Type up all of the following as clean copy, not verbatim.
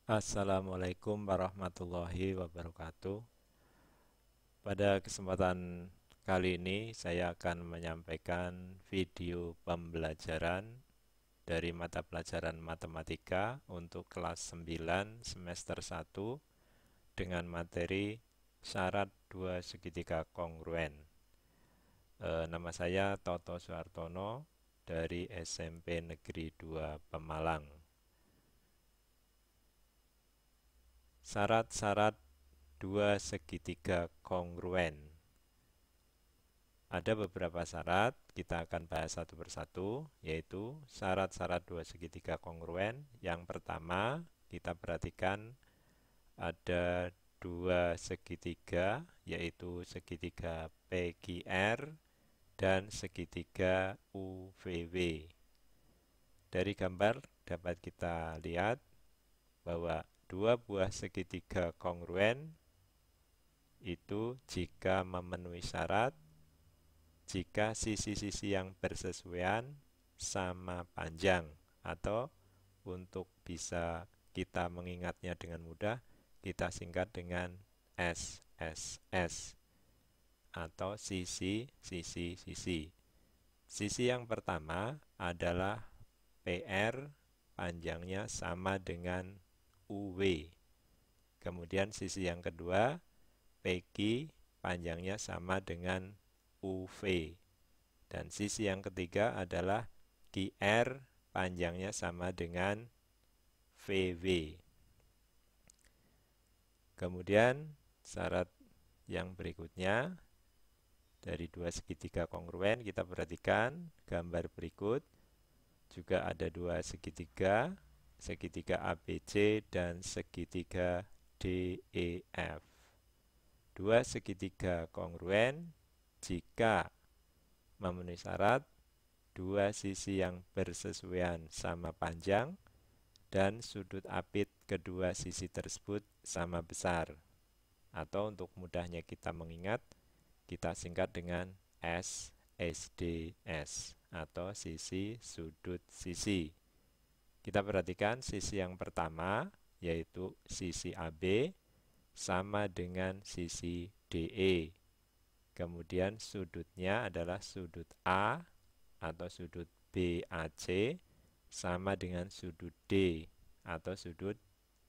Assalamualaikum warahmatullahi wabarakatuh. Pada kesempatan kali ini saya akan menyampaikan video pembelajaran dari mata pelajaran matematika untuk kelas 9 semester 1 dengan materi syarat dua segitiga kongruen. Nama saya Toto Suhartono dari SMP Negeri 2 Pemalang. Syarat-syarat dua segitiga kongruen. Ada beberapa syarat, kita akan bahas satu persatu, yaitu syarat-syarat dua segitiga kongruen. Yang pertama, kita perhatikan ada dua segitiga, yaitu segitiga PQR dan segitiga UVW. Dari gambar dapat kita lihat bahwa dua buah segitiga kongruen itu jika memenuhi syarat, jika sisi-sisi yang bersesuaian sama panjang, atau untuk bisa kita mengingatnya dengan mudah, kita singkat dengan SSS atau sisi-sisi-sisi. Sisi yang pertama adalah PR, panjangnya sama dengan UW. Kemudian sisi yang kedua, PQ, panjangnya sama dengan UV. Dan sisi yang ketiga adalah QR, panjangnya sama dengan VW. Kemudian syarat yang berikutnya, dari dua segitiga kongruen kita perhatikan gambar berikut. Juga ada dua segitiga, segitiga ABC dan segitiga DEF. Dua segitiga kongruen jika memenuhi syarat, dua sisi yang bersesuaian sama panjang, dan sudut apit kedua sisi tersebut sama besar. Atau untuk mudahnya kita mengingat, kita singkat dengan SSDS atau sisi sudut sisi. Kita perhatikan sisi yang pertama, yaitu sisi AB, sama dengan sisi DE. Kemudian sudutnya adalah sudut A atau sudut BAC sama dengan sudut D atau sudut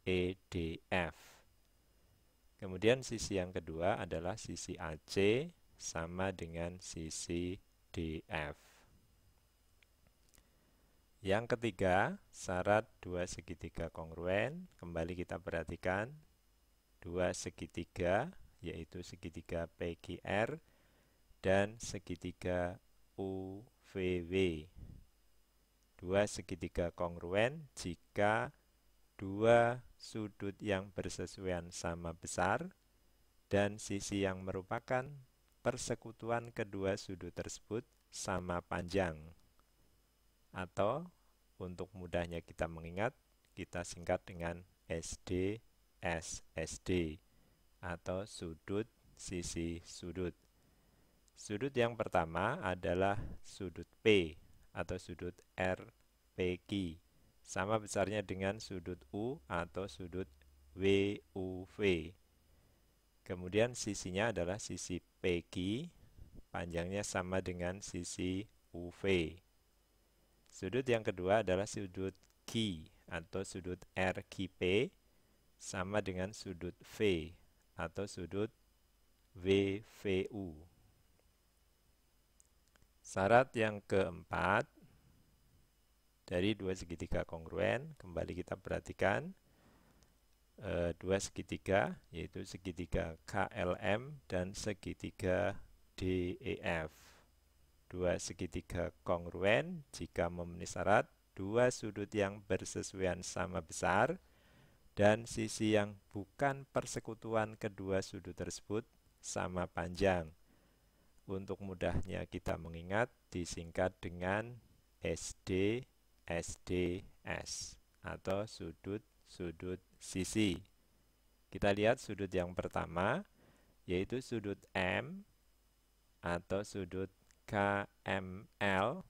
EDF. Kemudian sisi yang kedua adalah sisi AC sama dengan sisi DF. Yang ketiga, syarat dua segitiga kongruen. Kembali kita perhatikan dua segitiga, yaitu segitiga PQR dan segitiga UVW. Dua segitiga kongruen jika dua sudut yang bersesuaian sama besar dan sisi yang merupakan persekutuan kedua sudut tersebut sama panjang. Atau untuk mudahnya kita mengingat, kita singkat dengan SDSSD atau sudut sisi sudut. Sudut yang pertama adalah sudut P atau sudut RPQ, sama besarnya dengan sudut U atau sudut WUV. Kemudian sisinya adalah sisi PQ, panjangnya sama dengan sisi UV. Sudut yang kedua adalah sudut Q atau sudut RQP, sama dengan sudut V atau sudut WVU. Syarat yang keempat, dari dua segitiga kongruen, kembali kita perhatikan dua segitiga, yaitu segitiga KLM dan segitiga DEF. Dua segitiga kongruen jika memenuhi syarat, dua sudut yang bersesuaian sama besar dan sisi yang bukan persekutuan kedua sudut tersebut sama panjang. Untuk mudahnya kita mengingat, disingkat dengan SD, SDS atau sudut-sudut sisi. Kita lihat sudut yang pertama, yaitu sudut M atau sudut KML,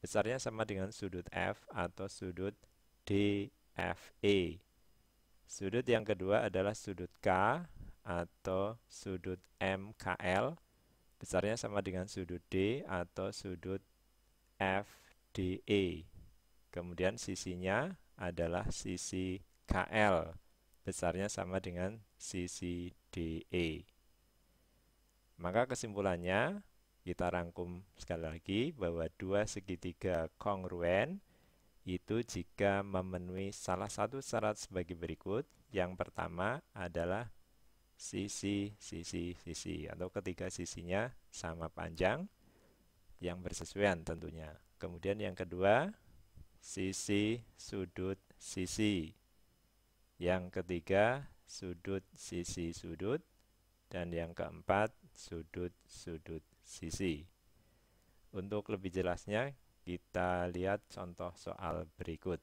besarnya sama dengan sudut F atau sudut DFE. Sudut yang kedua adalah sudut K atau sudut MKL, besarnya sama dengan sudut D atau sudut FDE. Kemudian sisinya adalah sisi KL, besarnya sama dengan sisi DE. Maka kesimpulannya, kita rangkum sekali lagi bahwa dua segitiga kongruen itu jika memenuhi salah satu syarat sebagai berikut. Yang pertama adalah sisi atau ketiga sisinya sama panjang yang bersesuaian tentunya. Kemudian yang kedua, sisi sudut sisi. Yang ketiga, sudut sisi sudut. Dan yang keempat, sudut sisi. Untuk lebih jelasnya, kita lihat contoh soal berikut.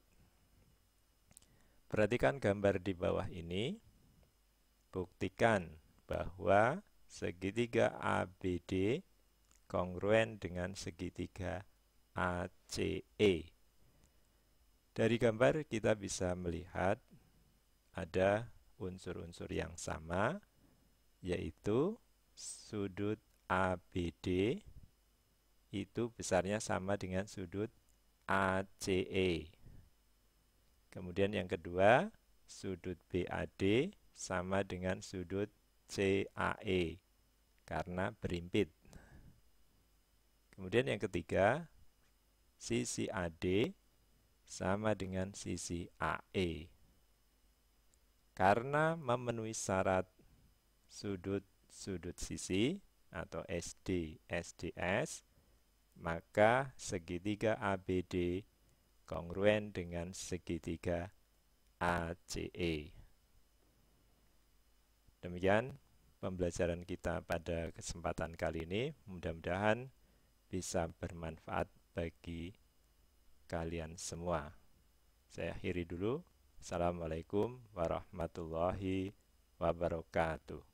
Perhatikan gambar di bawah ini. Buktikan bahwa segitiga ABD kongruen dengan segitiga ACE. Dari gambar kita bisa melihat ada unsur-unsur yang sama, yaitu sudut ABD itu besarnya sama dengan sudut ACE. Kemudian yang kedua, sudut BAD sama dengan sudut CAE karena berimpit. Kemudian yang ketiga, sisi AD sama dengan sisi AE. Karena memenuhi syarat sudut sisi atau SD, SDS, maka segitiga ABD kongruen dengan segitiga ACE. Demikian pembelajaran kita pada kesempatan kali ini. Mudah-mudahan bisa bermanfaat bagi kalian semua. Saya akhiri dulu. Assalamualaikum warahmatullahi wabarakatuh.